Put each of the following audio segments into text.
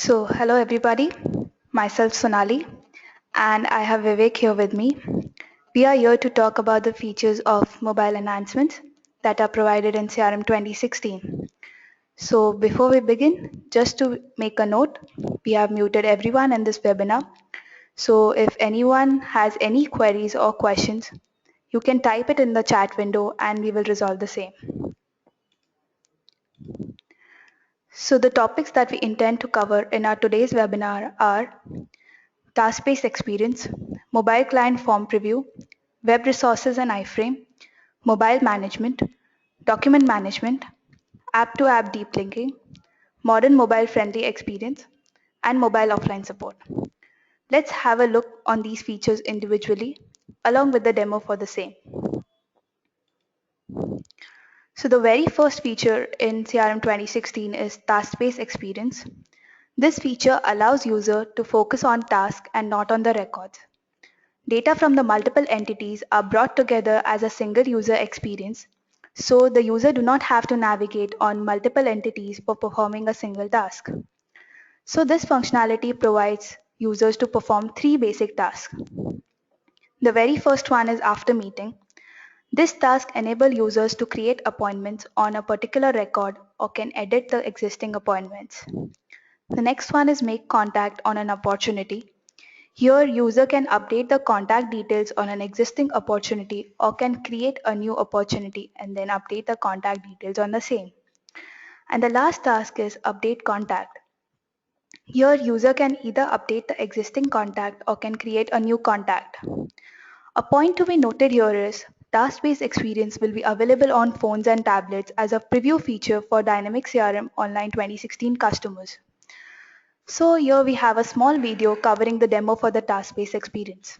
Hello everybody. Myself Sonali, and I have Vivek here with me. We are here to talk about the features of mobile enhancements that are provided in CRM 2016. So, before we begin, just to make a note, we have muted everyone in this webinar. So, if anyone has any queries or questions, you can type it in the chat window and we will resolve the same. So, the topics that we intend to cover in our today's webinar are task-based experience, mobile client form preview, web resources and iframe, mobile management, document management, app-to-app deep linking, modern mobile-friendly experience, and mobile offline support. Let's have a look on these features individually, along with the demo for the same. So the very first feature in CRM 2016 is task-based experience. This feature allows user to focus on task and not on the records. Data from the multiple entities are brought together as a single user experience, so the user do not have to navigate on multiple entities for performing a single task. So this functionality provides users to perform three basic tasks. The very first one is after meeting. This task enables users to create appointments on a particular record or can edit the existing appointments. The next one is make contact on an opportunity. Here, user can update the contact details on an existing opportunity or can create a new opportunity and then update the contact details on the same. And the last task is update contact. Here, user can either update the existing contact or can create a new contact. A point to be noted here is task-based experience will be available on phones and tablets as a preview feature for Dynamics CRM Online 2016 customers. So here we have a small video covering the demo for the task-based experience.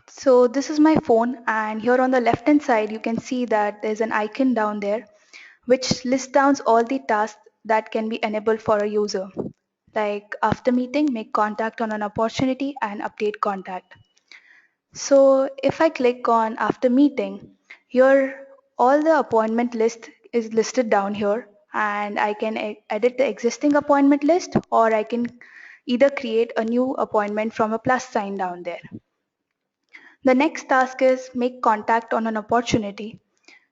So this is my phone, and here on the left hand side you can see that there's an icon down there which lists down all the tasks that can be enabled for a user, like after meeting, make contact on an opportunity, and update contact. So if I click on after meeting, here all the appointment list is listed down here, and I can edit the existing appointment list, or I can either create a new appointment from a plus sign down there. The next task is make contact on an opportunity.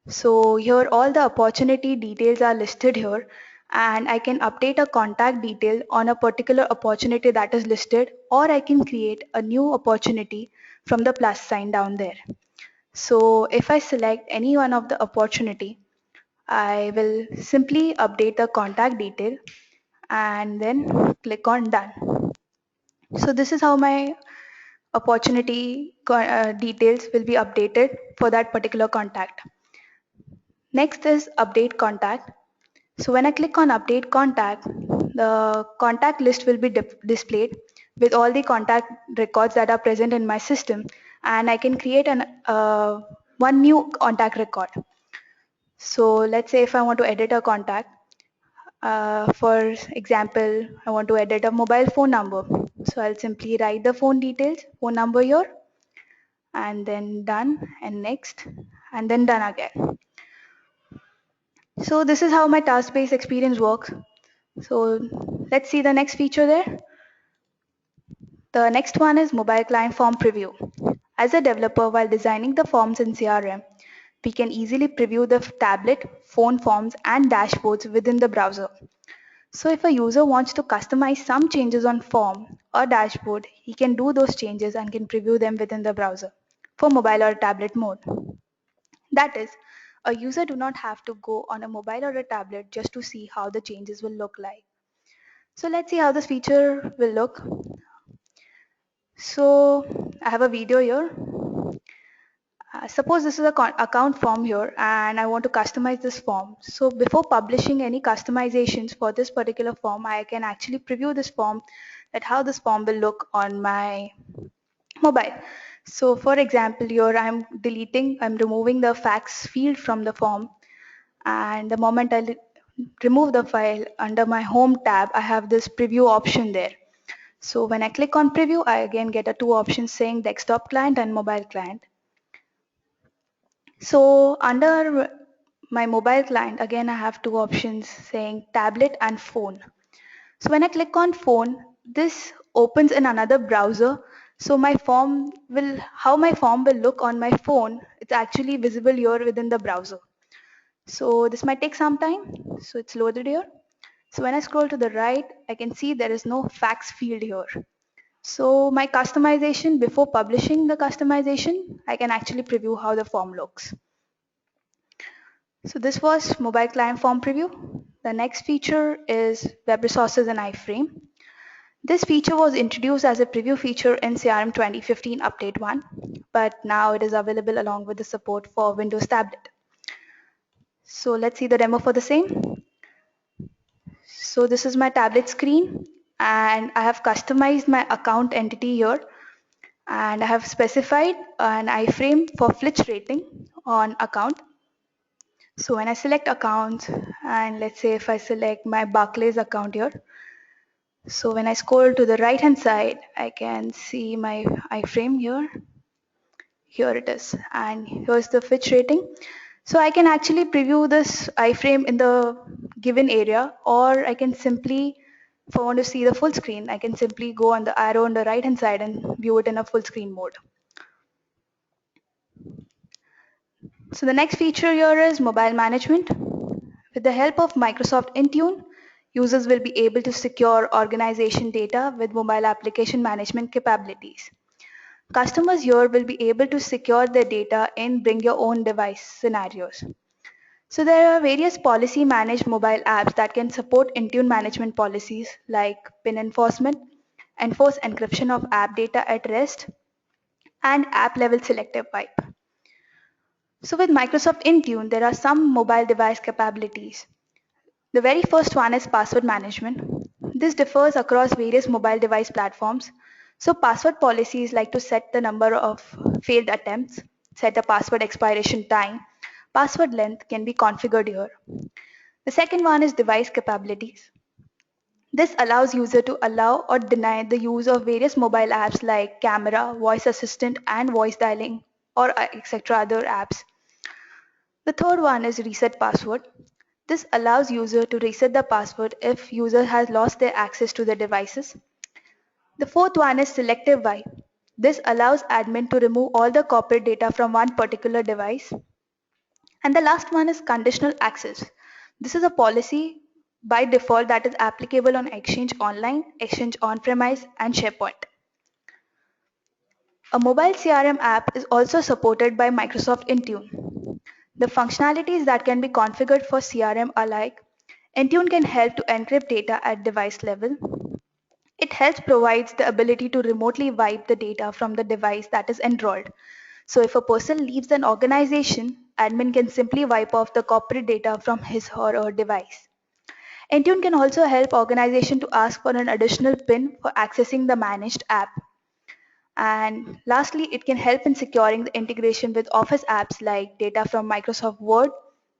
So here all the opportunity details are listed here, and I can update a contact detail on a particular opportunity that is listed, or I can create a new opportunity from the plus sign down there. So if I select any one of the opportunity, I will simply update the contact detail and then click on done. So this is how my opportunity details will be updated for that particular contact. Next is update contact. So when I click on update contact, the contact list will be displayed with all the contact records that are present in my system, and I can create one new contact record. So let's say if I want to edit a contact, for example, I want to edit a mobile phone number. So I'll simply write the phone details, phone number here, and then done and next, and then done again. So this is how my task-based experience works. So let's see the next feature there. The next one is mobile client form preview. As a developer, while designing the forms in CRM, we can easily preview the tablet, phone forms, and dashboards within the browser. So if a user wants to customize some changes on form or dashboard, he can do those changes and can preview them within the browser for mobile or tablet mode. That is, a user do not have to go on a mobile or a tablet just to see how the changes will look like. So let's see how this feature will look. So I have a video here. Suppose this is a account form here and I want to customize this form. So before publishing any customizations for this particular form, I can actually preview this form, that how this form will look on my mobile. So for example, here I'm removing the fax field from the form, and the moment I remove the file, under my home tab, I have this preview option there. So when I click on preview, I again get a two options saying desktop client and mobile client. So under my mobile client, again I have two options saying tablet and phone. So when I click on phone, this opens in another browser. So how my form will look on my phone, it's actually visible here within the browser. So this might take some time. So it's loaded here. So when I scroll to the right, I can see there is no fax field here. So my customization, before publishing the customization, I can actually preview how the form looks. So this was mobile client form preview. The next feature is web resources and iframe. This feature was introduced as a preview feature in CRM 2015 update 1, but now it is available along with the support for Windows Tablet. So let's see the demo for the same. So this is my tablet screen and I have customized my account entity here and I have specified an iframe for Flitch rating on account. So when I select account and let's say if I select my Barclays account here, so when I scroll to the right hand side, I can see my iframe here. Here it is, and here's the Fitch rating. So I can actually preview this iframe in the given area, or I can simply, if I want to see the full screen, I can simply go on the arrow on the right hand side and view it in a full screen mode. So the next feature here is mobile management. With the help of Microsoft Intune, users will be able to secure organization data with mobile application management capabilities. Customers here will be able to secure their data in bring your own device scenarios. So there are various policy managed mobile apps that can support Intune management policies like PIN enforcement, enforce encryption of app data at rest, and app level selective wipe. So with Microsoft Intune, there are some mobile device capabilities. The very first one is password management. This differs across various mobile device platforms. So password policies like to set the number of failed attempts, set a password expiration time, password length can be configured here. The second one is device capabilities. This allows user to allow or deny the use of various mobile apps like camera, voice assistant, and voice dialing, or etc. other apps. The third one is reset password. This allows user to reset the password if user has lost their access to the devices. The fourth one is selective wipe. This allows admin to remove all the corporate data from one particular device. And the last one is conditional access. This is a policy by default that is applicable on Exchange Online, Exchange On-Premise, and SharePoint. A mobile CRM app is also supported by Microsoft Intune. The functionalities that can be configured for CRM are like Intune can help to encrypt data at device level. It helps provides the ability to remotely wipe the data from the device that is enrolled. So if a person leaves an organization, admin can simply wipe off the corporate data from his or her device. Intune can also help organization to ask for an additional PIN for accessing the managed app. And lastly, it can help in securing the integration with Office apps like data from Microsoft Word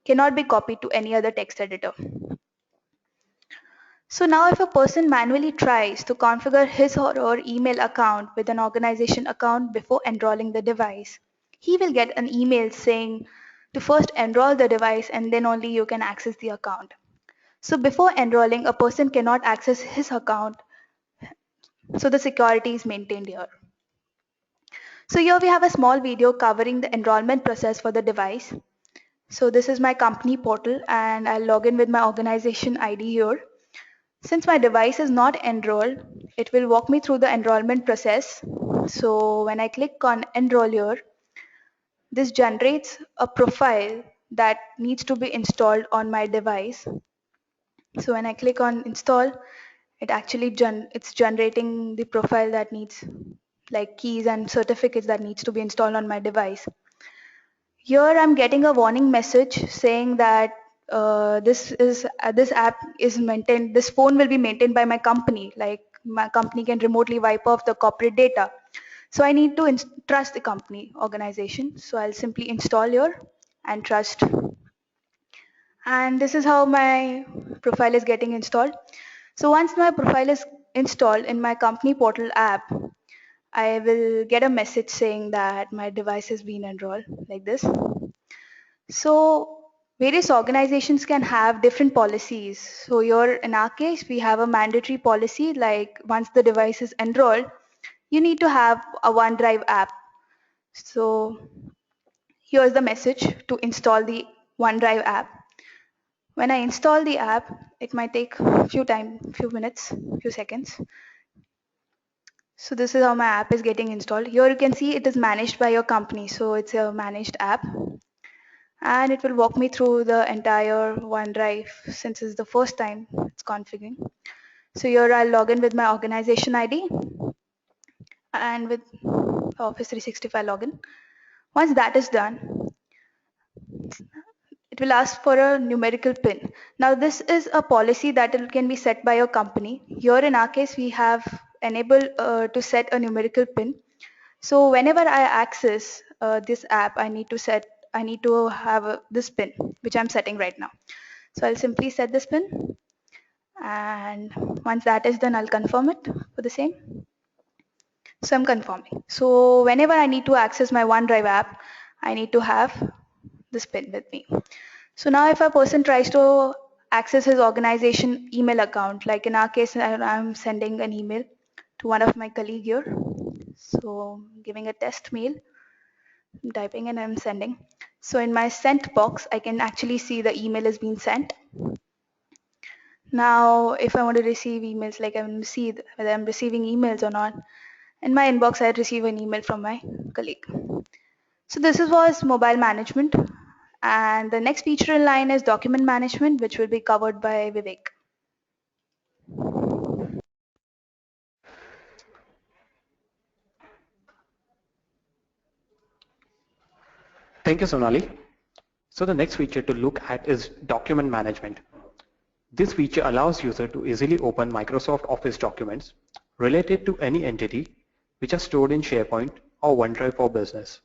cannot be copied to any other text editor. So now if a person manually tries to configure his or her email account with an organization account before enrolling the device, he will get an email saying to first enroll the device and then only you can access the account. So before enrolling, a person cannot access his account, so the security is maintained here. So here we have a small video covering the enrollment process for the device. So this is my company portal and I'll log in with my organization ID here. Since my device is not enrolled, it will walk me through the enrollment process. So when I click on enroll here, this generates a profile that needs to be installed on my device. So when I click on install, it actually it's generating the profile that needs like keys and certificates that needs to be installed on my device. Here I'm getting a warning message saying that this app is maintained. This phone will be maintained by my company. Like my company can remotely wipe off the corporate data. So I need to trust the company organization. So I'll simply install here and trust. And this is how my profile is getting installed. So once my profile is installed in my company portal app, I will get a message saying that my device has been enrolled like this. So Various organizations can have different policies. So here in our case, we have a mandatory policy like once the device is enrolled, you need to have a OneDrive app. So here's the message to install the OneDrive app. When I install the app, it might take few minutes, few seconds. So this is how my app is getting installed. Here you can see it is managed by your company. So it's a managed app and it will walk me through the entire OneDrive since it's the first time it's configuring. So here I'll log in with my organization ID and with Office 365 login. Once that is done, it will ask for a numerical PIN. Now this is a policy that can be set by your company. Here in our case, we have enabled to set a numerical PIN. So whenever I access this app, I need to have this PIN, which I'm setting right now. So I'll simply set this PIN, and once that is done, I'll confirm it for the same. So I'm confirming. So whenever I need to access my OneDrive app, I need to have this PIN with me. So now if a person tries to access his organization email account, like in our case, I'm sending an email to one of my colleague here. So giving a test mail, I'm typing and I'm sending. So in my sent box, I can actually see the email is being sent. Now, if I want to receive emails, like I want to see whether I'm receiving emails or not, in my inbox, I receive an email from my colleague. So this was mobile management. And the next feature in line is document management, which will be covered by Vivek. Thank you, Sonali. So the next feature to look at is document management. This feature allows user to easily open Microsoft Office documents related to any entity which are stored in SharePoint or OneDrive for Business.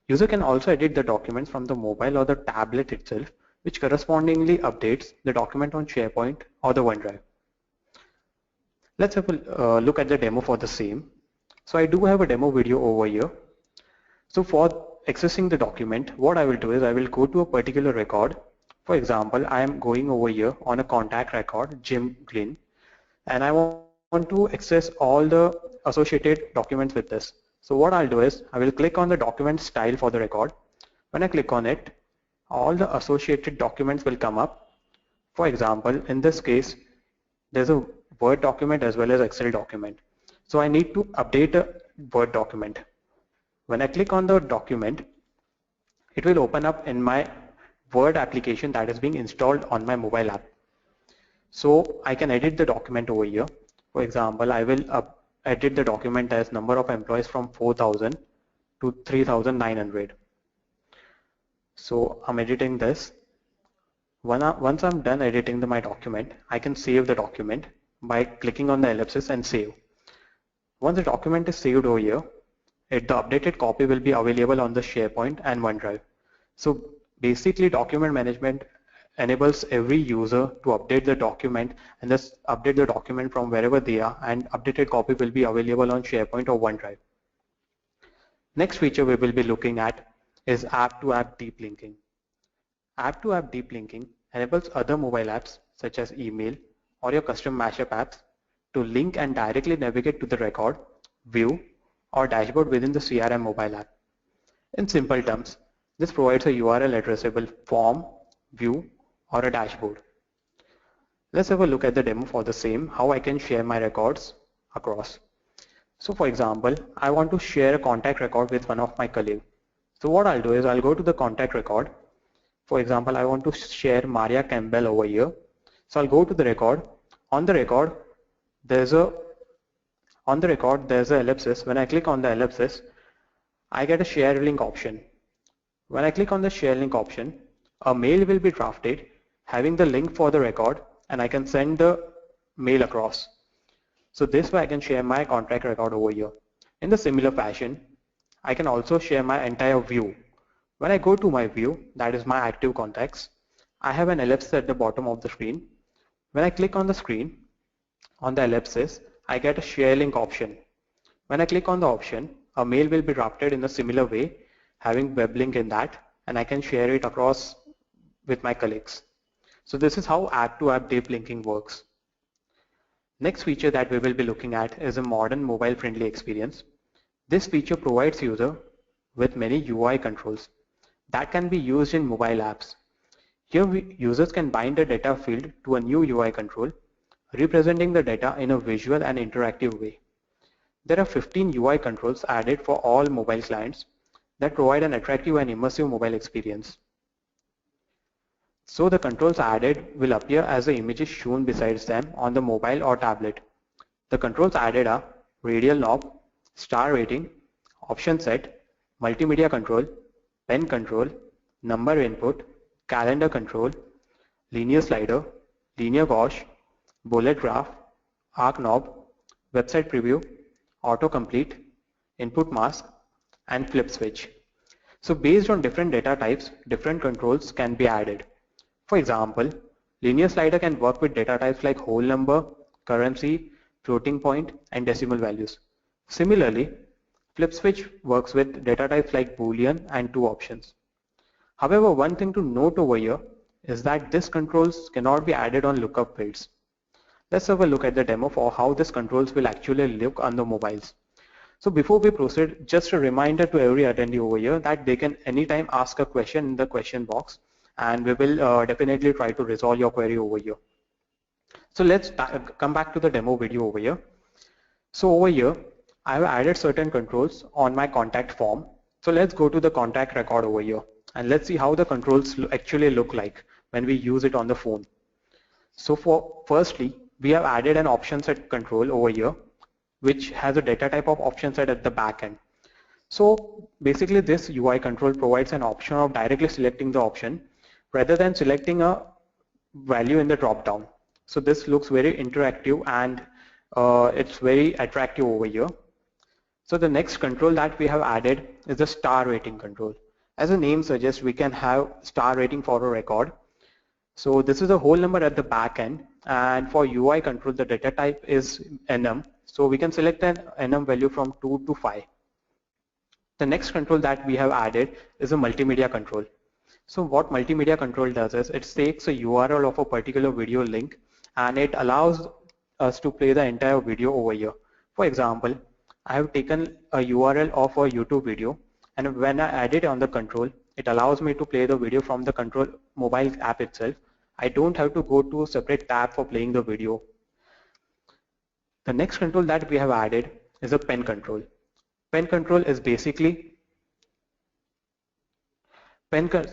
User can also edit the documents from the mobile or the tablet itself, which correspondingly updates the document on SharePoint or the OneDrive. Let's have a look at the demo for the same. So I do have a demo video over here. So for accessing the document, what I will do is I will go to a particular record. For example, I am going over here on a contact record, Jim Glynn, and I want to access all the associated documents with this. So what I'll do is I will click on the document style for the record. When I click on it, all the associated documents will come up. For example, in this case, there's a Word document as well as Excel document. So I need to update a Word document. When I click on the document, it will open up in my Word application that is being installed on my mobile app. So I can edit the document over here. For example, I will edit the document as number of employees from 4,000 to 3,900. So I'm editing this. Once I'm done editing my document, I can save the document by clicking on the ellipsis and save. Once the document is saved over here, the updated copy will be available on the SharePoint and OneDrive. So basically document management enables every user to update the document and just update the document from wherever they are, and updated copy will be available on SharePoint or OneDrive. Next feature we will be looking at is app-to-app deep linking. App-to-app deep linking enables other mobile apps such as email or your custom mashup apps to link and directly navigate to the record, view, or dashboard within the CRM mobile app. In simple terms, this provides a URL addressable form, view, or a dashboard. Let's have a look at the demo for the same, how I can share my records across. So for example, I want to share a contact record with one of my colleagues. So what I'll do is I'll go to the contact record. For example, I want to share Maria Campbell over here. So I'll go to the record. On the record, there's a ellipsis. When I click on the ellipsis, I get a share link option. When I click on the share link option, a mail will be drafted having the link for the record, and I can send the mail across. So this way I can share my contact record over here. In the similar fashion, I can also share my entire view. When I go to my view, that is my active contacts, I have an ellipsis at the bottom of the screen. When I click on the screen, on the ellipsis, I get a share link option. When I click on the option, a mail will be drafted in a similar way, having web link in that, and I can share it across with my colleagues. So this is how app-to-app deep linking works. Next feature that we will be looking at is a modern mobile-friendly experience. This feature provides user with many UI controls that can be used in mobile apps. Here users can bind a data field to a new UI control, representing the data in a visual and interactive way. There are 15 UI controls added for all mobile clients that provide an attractive and immersive mobile experience. So the controls added will appear as the images shown besides them on the mobile or tablet. The controls added are radial knob, star rating, option set, multimedia control, pen control, number input, calendar control, linear slider, linear gauge, bullet graph, arc knob, website preview, autocomplete, input mask, and flip switch. So based on different data types, different controls can be added. For example, linear slider can work with data types like whole number, currency, floating point, and decimal values. Similarly, flip switch works with data types like Boolean and two options. However, one thing to note over here is that these controls cannot be added on lookup fields. Let's have a look at the demo for how these controls will actually look on the mobiles. So before we proceed, just a reminder to every attendee over here that they can anytime ask a question in the question box, and we will definitely try to resolve your query over here. So let's come back to the demo video over here. So over here, I have added certain controls on my contact form. So let's go to the contact record over here and let's see how the controls actually look like when we use it on the phone. So firstly, we have added an option set control over here, which has a data type of option set at the back end. So basically this UI control provides an option of directly selecting the option rather than selecting a value in the drop down. So this looks very interactive and it's very attractive over here. So the next control that we have added is the star rating control. As the name suggests, we can have star rating for a record. So this is a whole number at the back end, and for UI control the data type is enum. So we can select an enum value from 2 to 5. The next control that we have added is a multimedia control. So what multimedia control does is it takes a URL of a particular video link and it allows us to play the entire video over here. For example, I have taken a URL of a YouTube video, and when I add it on the control, it allows me to play the video from the control mobile app itself. I don't have to go to a separate tab for playing the video. The next control that we have added is a pen control. Pen control is basically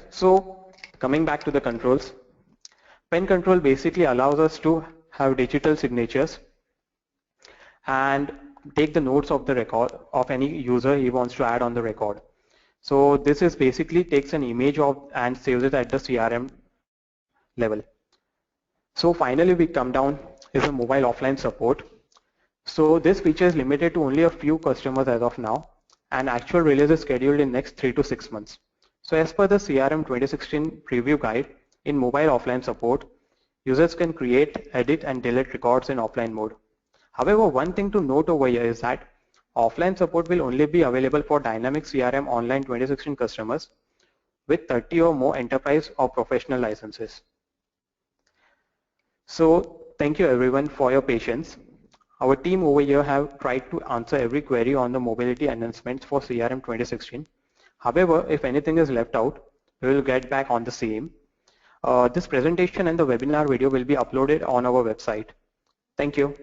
so coming back to the controls, pen control basically allows us to have digital signatures and take the notes of the record of any user he wants to add on the record. So this is basically takes an image of and saves it at the CRM level. So finally we come down is a mobile offline support. So this feature is limited to only a few customers as of now, and actual release is scheduled in next 3 to 6 months. So as per the CRM 2016 preview guide, in mobile offline support, users can create, edit and delete records in offline mode. However, one thing to note over here is that offline support will only be available for Dynamics CRM Online 2016 customers with 30 or more enterprise or professional licenses. So thank you everyone for your patience. Our team over here have tried to answer every query on the mobility enhancements for CRM 2016. However, if anything is left out, we will get back on the same. This presentation and the webinar video will be uploaded on our website. Thank you.